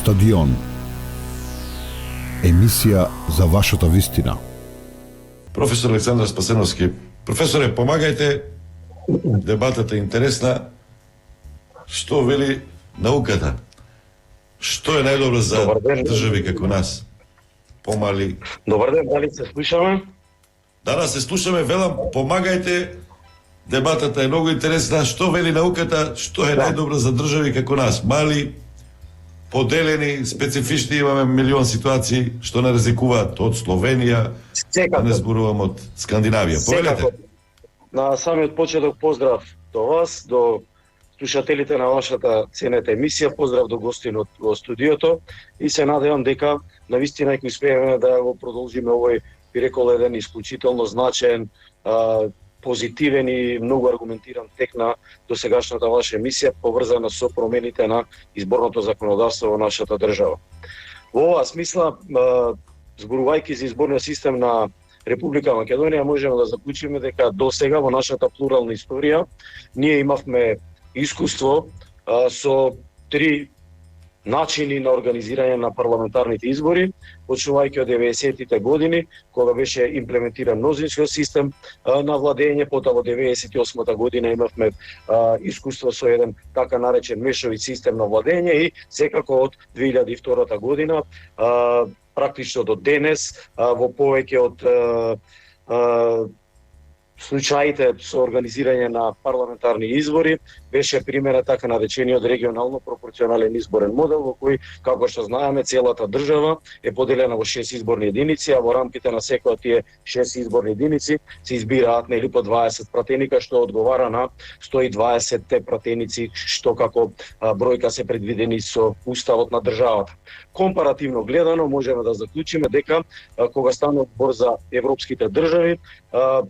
Стадион. Емисија за вашата вистина. Професор Александар Спасеновски. Професоре, помагајте. Дебатата е интересна. Што вели науката? Што е најдобро за држави како нас? Помали. Добар ден, дали се слушаме? Данас се слушаме, велам, помагајте. Дебатата е многу интересна. Што вели науката? Што е најдобро за држави како нас? Мали, поделени, специфични, имаме милион ситуации што не разликуваат од Словенија, да не зборувам од Скандинавија. Повелете. На самиот почеток поздрав до вас, до слушателите на вашата ценета емисија, поздрав до гостинот во студиото и се надевам дека навистина ќе успееме да го продолжиме овој, би рекол, еден исклучително значаен, позитивен и многу аргументиран тек на досегашната ваша емисија, поврзана со промените на изборното законодавство во нашата држава. Во оваа смисла, зборувајќи за изборниот систем на Република Македонија, можеме да заклучиме дека до сега во нашата плурална историја ние имавме искуство со три начини на организирање на парламентарните избори, почнувајќи од 90-тите години, кога беше имплементиран мнозинскиот систем на владење, потоа во 98-та година имавме искуство со еден така наречен мешовит систем на владење и секако од 2002 година, практично до денес, во повеќе од случаите со организирање на парламентарни избори беше примера така наречениот регионално пропорционален изборен модел, во кој, како што знаеме, целата држава е поделена во 6 изборни единици, а во рамките на секој од тие 6 изборни единици се избираат нели по 20 пратеника, што одговара на 120 пратеници што како бројка се предвидени со уставот на државата. Компаративно гледано можеме да заклучиме дека кога станува збор за европските држави,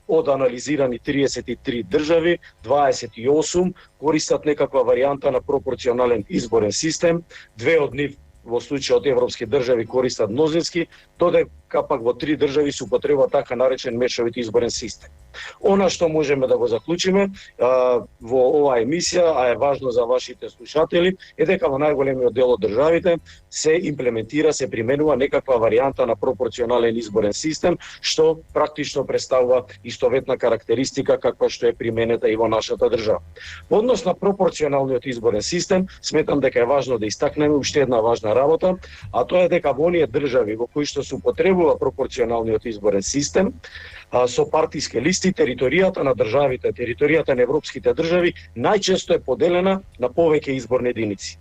од анализирани 33 држави, 28 користат некаква варијанта на пропорционален изборен систем, две од нив во случајот европски држави користат мнозински, додека пак во 3 држави се употреба така наречен мешовит изборен систем. Она што можеме да го заклучиме во оваа емисија, а е важно за вашите слушатели, е дека во најголемиот дел од државите се имплементира, се применува некаква варијанта на пропорционален изборен систем, што практично представува истоветна карактеристика каква што е применета и во нашата држава. Во однос на пропорционалниот изборен систем, сметам дека е важно да истакнеме уште една важна работа, а тоа е дека во оние држави во кои што се употребува пропорционалниот изборен систем, со партиски листи, територијата на државите, територијата на европските држави најчесто е поделена на повеќе изборни единици.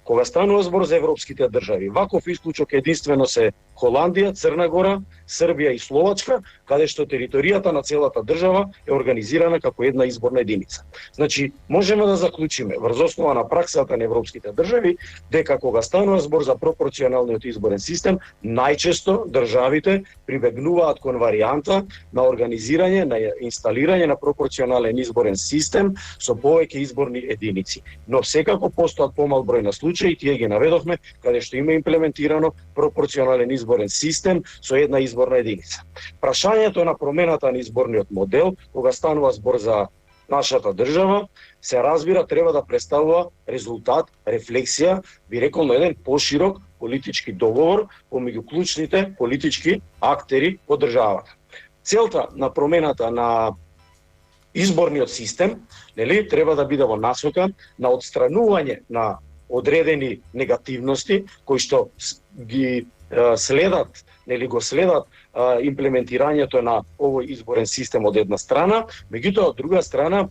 Кога станува збор за европските држави, ваков исклучок единствено се Холандија, Црна Гора, Србија и Словачка, каде што територијата на целата држава е организирана како една изборна единица. Значи, можеме да заклучиме врз основа на праксата на европските држави дека кога станува збор за пропорционалниот изборен систем, најчесто државите прибегнуваат кон варијанта на организирање, на инсталирање на пропорционален изборен систем со повеќе изборни единици. Но секако постојат помал број на случаи, тие ги наведовме, каде што има имплементирано пропорционален изборен систем со една изборна единица. Прашањето на промената на изборниот модел, кога станува збор за нашата држава, се разбира треба да представува резултат, рефлексија, би рекол на еден поширок политички договор помеѓу клучните политички актери во државата. Целта на промената на изборниот систем, нели, треба да биде во насока на отстранување на одредени негативности кои што ги следат, нели го следат имплементирањето на овој изборен систем од една страна, меѓутоа од друга страна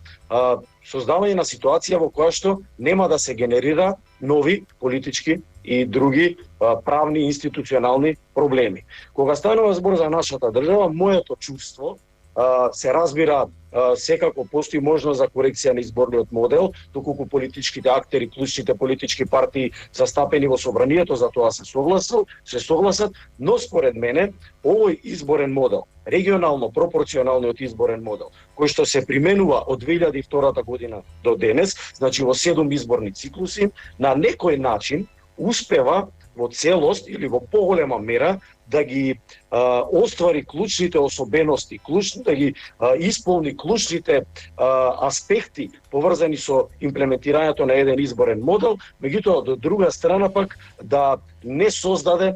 создавање на ситуација во која што нема да се генерира нови политички и други правни институционални проблеми. Кога станува збор за нашата држава, моето чувство се разбира, секако постои можност за корекција на изборниот модел, доколку политичките актери, клучните политички партии застапени во собранието за тоа се согласат, но според мене овој изборен модел, регионално пропорционалниот изборен модел, кој што се применува од 2002 година до денес, значи во 7 изборни циклуси, на некој начин успева во целост или во поголема мера да ги оствари клучните особености, да ги исполни клучните аспекти поврзани со имплементирањето на еден изборен модел, меѓутоа од друга страна пак да не создаде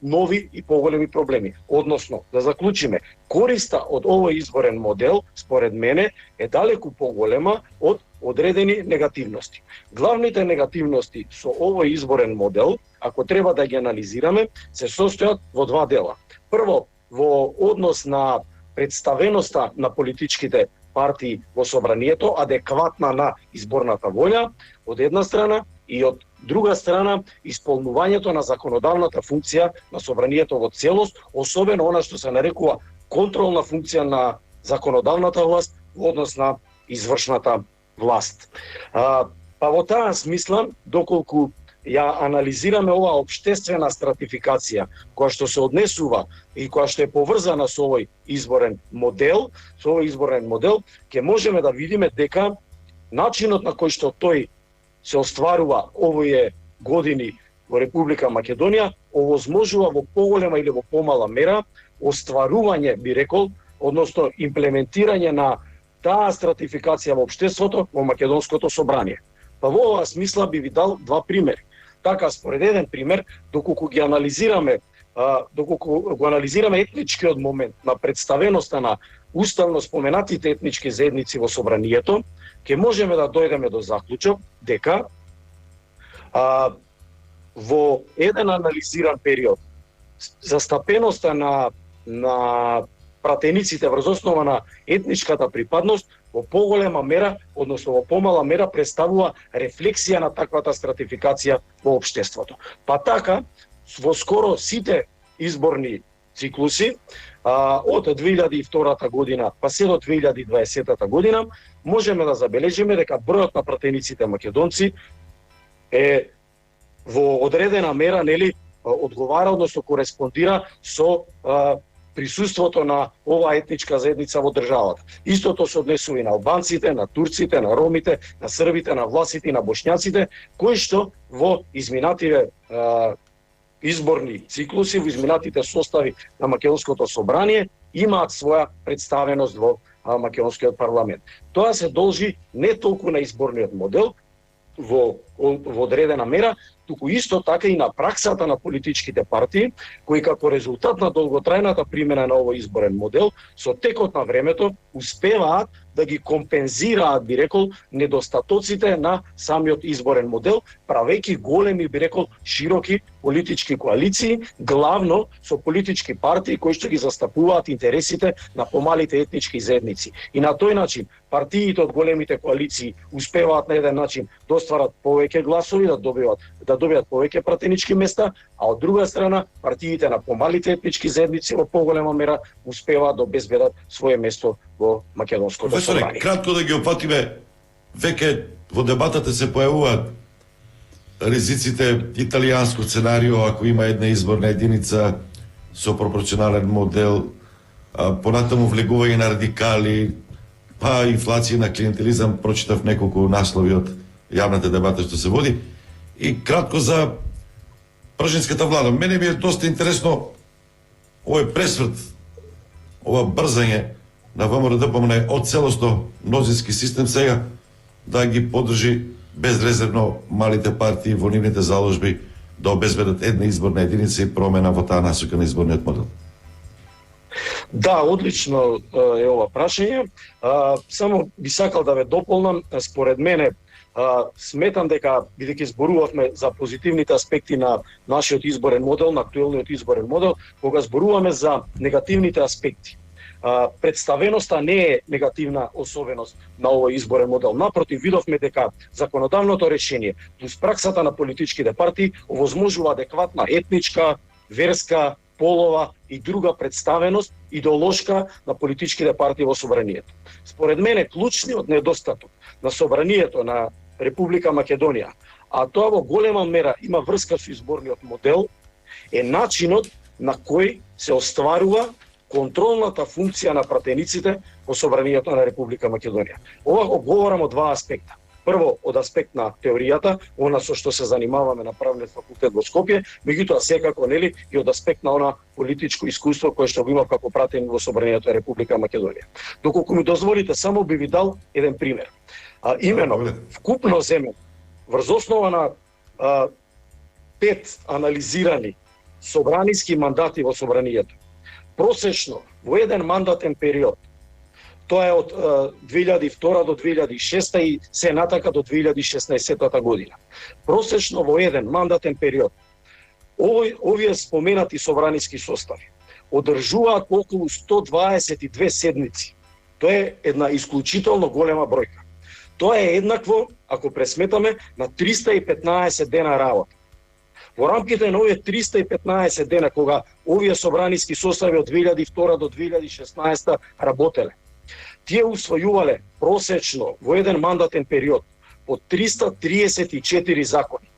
нови и поголеми проблеми. Односно, да заклучиме, користа од овој изборен модел, според мене, е далеку поголема од одредени негативности. Главните негативности со овој изборен модел, ако треба да ги анализираме, се состојат во два дела. Прво, во однос на представеноста на политичките партии во собранието, адекватна на изборната волја, од една страна, и од друга страна, исполнувањето на законодавната функција на собранието во целост, особено она што се нарекува контролна функција на законодавната власт во однос на извршната власт. Па во таа смисла, доколку ја анализираме оваа општествена стратификација која што се однесува и која што е поврзана со овој изборен модел, ќе можеме да видиме дека начинот на кој што тој се остварува овие години во Република Македонија овозможува во поголема или во помала мера остварување, би рекол, односно имплементирање на таа стратификација во општеството во македонското собрание. Па во оваа смисла би ви дал два примери. Така, според еден пример, доколку го анализираме етничкиот момент на представеноста на уставно споменатите етнички заедници во собранието, ќе можеме да дојдеме до заклучок дека во еден анализиран период застапеноста на пратениците врз основа на етничката припадност во поголема мера, односно во помала мера, представува рефлексија на таквата стратификација во општеството. Па така, во скоро сите изборни циклуси, од 2002 година па се до 2020 година, можеме да забележиме дека бројот на пратениците македонци е во одредена мера, одговара, односно кореспондира со присуството на оваа етничка заедница во државата. Истото се однесува и на албанците, на турците, на ромите, на србите, на власите и на бошњаците, кои што во изминативе изборни циклуси, во изминатите состави на македонското собрание имаат своја представеност во македонскиот парламент. Тоа се должи не толку на изборниот модел во одредена мера, туку исто така и на праксата на политичките партии, кои како резултат на долготрајната примена на овој изборен модел, со текот на времето успеваат да ги компензираат, би рекол, недостатоците на самиот изборен модел, правејќи големи, би рекол, широки политички коалиции, главно со политички партии кои што ги застапуваат интересите на помалите етнички заедници. И на тој начин партиите од големите коалиции успеваат на еден начин да остварат повеќе гласови, да добијат повеќе пратенички места, а од друга страна партиите на помалите етнички заедници во поголема мера успеваат да обезбедат свое место во македонското собрание. Кратко да ги опатиме, веќе во дебатата се појавуваат ризиците италијанско сценарио, ако има една изборна единица со пропорционален модел, понатаму влегување на радикали, па инфлација на клиентелизам, прочитав неколку наслови од јавната дебата што се води. И кратко за пржинската влада. Мене ми е доста интересно овој пресврт, ова брзање на ВМРО-ДПМН од целосно мнозински систем сега да ги поддржи безрезервно малите партии во нивните заложби да обезбедат една изборна единица и промена во таа насока на изборниот модел. Да, одлично е ова прашање. Само би сакал да ве дополнам, според мене сметам дека, бидејќи зборувавме за позитивните аспекти на нашиот изборен модел, на актуелниот изборен модел, кога зборуваме за негативните аспекти, представеноста не е негативна особеност на овој изборен модел. Напротив, видовме дека законодавното решение плюс праксата на политичките партии овозможува адекватна етничка, верска, полова и друга представеност идеолошка на политичките партии во собранието. Според мене клучниот недостаток на собранието на Република Македонија, а тоа во голема мера има врска со изборниот модел, е начинот на кој се остварува контролната функција на пратениците во собранието на Република Македонија. Ова го говорам од два аспекта. прво од аспект на теоријата, она со што се занимаваме на правниот факултет во Скопје, меѓутоа секако нели и од аспект на она политичко искуство кое што го имав како пратеник во Собранието на Република Македонија. Доколку ми дозволите, само би ви дал еден пример. Именно вкупно земен врз основа на 5 анализирани собраниски мандати во Собранието. Просечно во еден мандатен период, тоа е од 2002 до 2006 и се натака до 2016 година. Просечно во еден мандатен период, овие споменати собраниски состави одржуваат околу 122 седмици. Тоа е една исклучително голема бројка. Тоа е еднакво, ако пресметаме, на 315 дена работа. Во рамките на овие 315 дена, кога овие собраниски состави од 2002 до 2016 работеле, тие усвојувале просечно во еден мандатен период по 334 закони.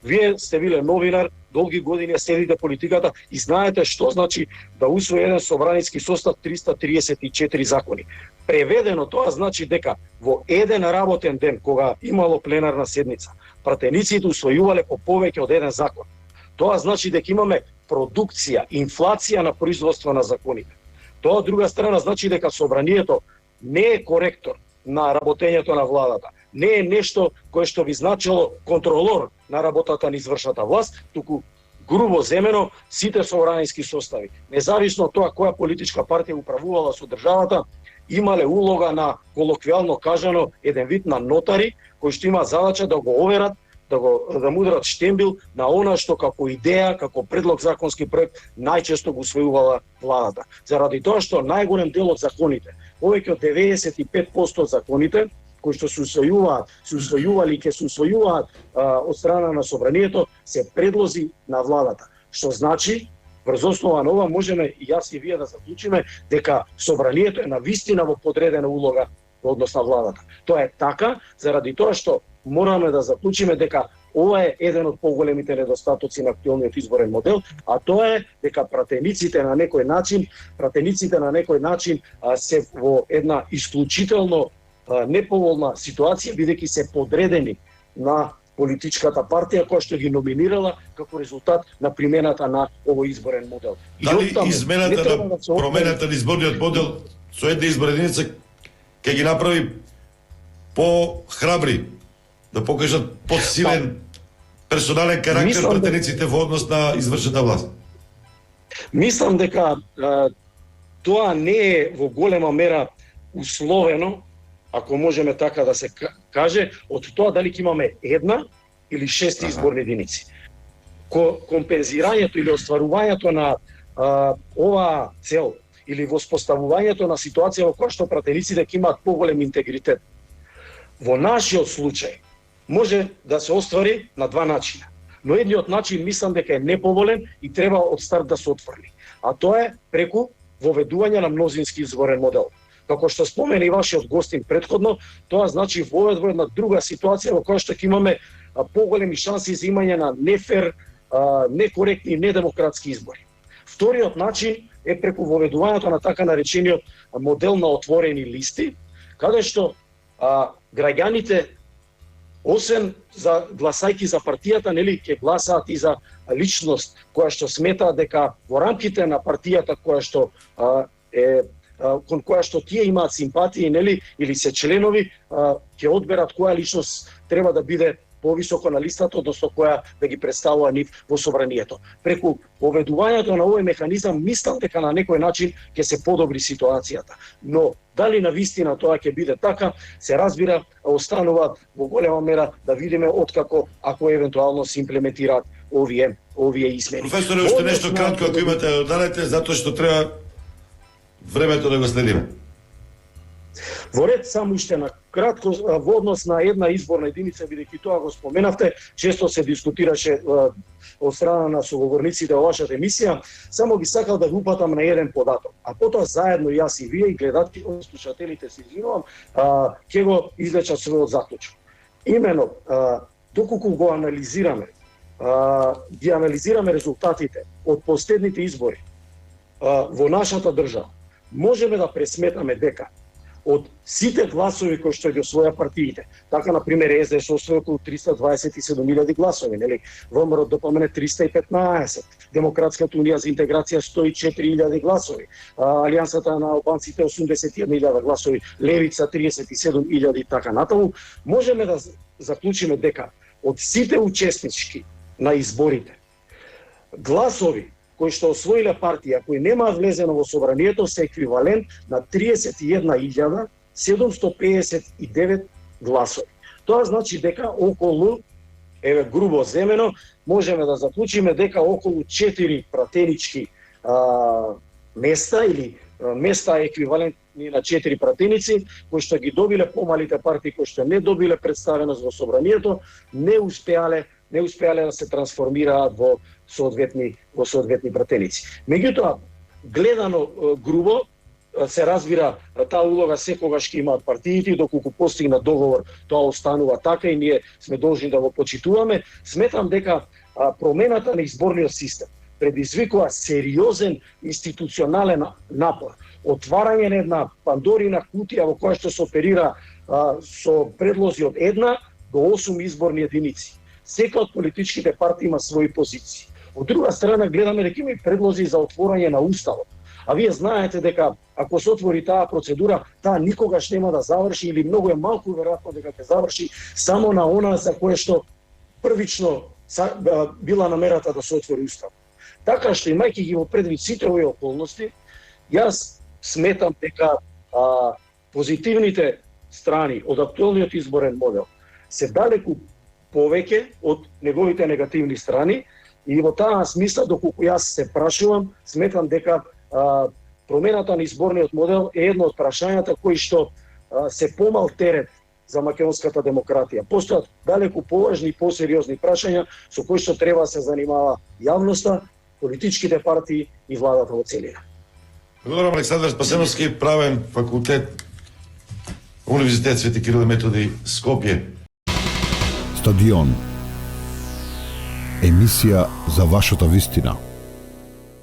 Вие сте биле новинар, долги години следите политиката и знаете што значи да усвои еден собраниски состав 334 закони. Преведено тоа значи дека во еден работен ден, кога имало пленарна седница, пратениците усвојувале по повеќе од еден закон. Тоа значи дека имаме продукција, инфлација на производство на законите. Тоа од друга страна значи дека собранието не е коректор на работењето на владата, не е нешто кое што би значило контролор на работата на извршната власт, туку грубо земено сите собраниски состави, независно од тоа која политичка партија управувала со државата, имале улога на, колоквијално кажано, еден вид на нотари кои што има задача да го оверат, да му ударат штембил на она што како идеја, како предлог законски проект најчесто го усвојувала владата. Заради тоа што најголем дел од законите, повеќе од 95% од законите кои што се усвојували и ќе се усвојуваат од страна на собранието, се предлози на владата. Што значи, врз основа на ова можеме и јас и вие да заклучиме дека собранието е навистина во подредена улога во однос на владата. Тоа е така заради тоа што мораме да заклучиме дека ова е еден од поголемите недостатоци на актуелниот изборен модел, а тоа е дека пратениците на некој начин се во една исклучително неповолна ситуација, бидејќи се подредени на политичката партија која што ги номинирала како резултат на примената на овој изборен модел. Дали измената на промената на изборниот модел со една изборна единица ќе ги направи по-храбри, да покажат подсилен персонален карактер пратениците во однос на извршната власт? Мислам дека тоа не е во голема мера условено, ако можеме така да се каже, од тоа дали ќе имаме една или 6 изборни единици. Компензирањето или остварувањето на оваа цел или воспоставувањето на ситуација во која што пратениците ќе имаат поголем интегритет, во нашиот случај може да се оствари на два начина. Но едниот начин мислам дека е неповолен и треба од старт да се отфрли. А тоа е преку воведување на мнозински изборен модел. Како што спомена и вашиот гостин претходно, тоа значи вовед во една друга ситуација во која што ќе имаме поголеми шанси за имање на нефер, некоректни и недемократски избори. Вториот начин е преку воведувањето на така наречениот модел на отворени листи, каде што граѓаните освен за гласајки за партијата, нели, ќе гласаат и за личност која што смета дека во рамките на партијата која што кон која што тие имаат симпатии, нели, или се членови, ќе одберат која личност треба да биде повисоко на листата, односно која да ги представува нив во собранието. Преку поведувањето на овој механизам, мислам дека на некој начин ќе се подобри ситуацијата. Но дали на вистина тоа ќе биде така, се разбира, останува во голема мера да видиме откако, ако евентуално се имплементираат овие измени. Професоре, уште нешто кратко ако имате да дадете, затоа што треба времето да го следиме. Во ред само уште на кратко во однос на една изборна единица, бидејќи тоа го споменавте, често се дискутираше од страна на соговорниците во вашата емисија, само би сакал да ви упатам на еден податок. А потоа заедно јас и вие и гледачите, слушателите, се извинувам, ќе го извлечам својот заклучок. Имено, доколку го анализираме, ги анализираме резултатите од последните избори во нашата држава, можеме да пресметаме дека од сите гласови кои што ги освоја партиите. Така, например, СДС освои околу 327.000 гласови, нели? ВМРО допомне 315, Демократската унија за интеграција 104.000 гласови, Алијансата на албанците 81.000 гласови, Левица 37.000 и така натаму. Можеме да заклучиме дека од сите учеснички на изборите гласови кои што освоиле партија кои немаат влезено во собранието се еквивалент на 31.759 гласови. Тоа значи дека околу, еве грубо земено, можеме да заклучиме дека околу 4 пратенички места или места еквивалентни на 4 пратеници кои што ги добиле помалите партии кои што не добиле представеност во собранието, не успеале да се трансформираат во соодветни пратеници. Меѓутоа, гледано грубо, се разбира, таа улога секогаш ќе имаат партиите и доколку постигнат договор, тоа останува така и ние сме должни да го почитуваме. Сметам дека промената на изборниот систем предизвикува сериозен институционален напор, отварање на една Пандорина кутија во која што се оперира со предлози од 1 до 8 изборни единици. Сека од политичките партии има своји позиции. Од друга страна гледаме дека има и предлози за отворање на уставот. А вие знаете дека ако се отвори таа процедура, таа никогаш нема да заврши или многу е малку веројатно дека ќе заврши само на она за кое што првично била намерата да се отвори устав. Така што имајќи ги во предвид сите овие околности, јас сметам дека позитивните страни од актуелниот изборен модел се далеку повеќе од неговите негативни страни и во таа смисла, доколку јас се прашувам, сметам дека промената на изборниот модел е едно од прашањата кои што се помал терет за македонската демократија. Постојат далеку поважни и посериозни прашања со кои што треба да се занимава јавноста, политичките партии и владата во целина. Благодарам, Александар Спасеновски, правен факултет, Универзитет Свети Кирил и Методи, Скопје. Стадион. Емисија за вашата вистина.